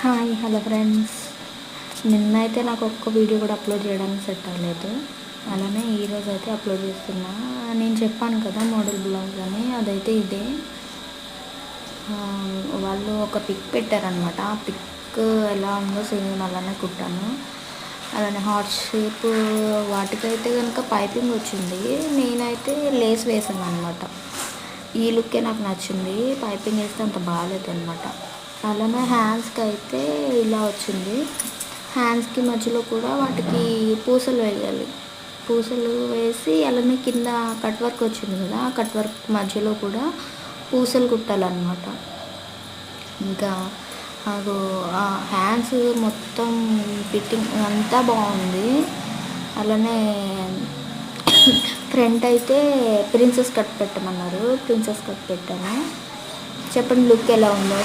Hi hello friends. నిన్నైతే నాకు ఒక్క వీడియో కూడా అప్లోడ్ చేయడానికి సెట్ అవ్వలేదు. అలానే ఈరోజు అయితే అప్లోడ్ చేస్తున్నా. నేను చెప్పాను కదా మోడల్ బ్లౌజ్ అని, అదైతే ఇదే. వాళ్ళు ఒక పిక్ పెట్టారనమాట. ఆ పిక్ ఎలా ఉందో సేమ్ అలానే కుట్టాను. అలానే హార్ట్ షేప్ వాటికైతే కనుక పైపింగ్ వచ్చింది. నేనైతే లేస్ వేసాను అనమాట. ఈ లుక్కే నాకు నచ్చింది. పైపింగ్ వేస్తే అంత బాగాలేదు అనమాట. అలానే హ్యాండ్స్కి అయితే ఇలా వచ్చింది. హ్యాండ్స్కి మధ్యలో కూడా వాటికి పూసలు వేయాలి. పూసలు వేసి అలానే కింద కట్ వర్క్ వచ్చింది కదా, ఆ కట్ వర్క్ మధ్యలో కూడా పూసలు కుట్టాలన్నమాట. ఇంకా నాకు ఆ హ్యాండ్స్ మొత్తం ఫిట్టింగ్ అంతా బాగుంది. అలానే ఫ్రంట్ అయితే ప్రిన్సెస్ కట్ పెట్టమన్నారు. ప్రిన్సెస్ కట్ పెట్టాను. చెప్పండి లుక్ ఎలా ఉందో.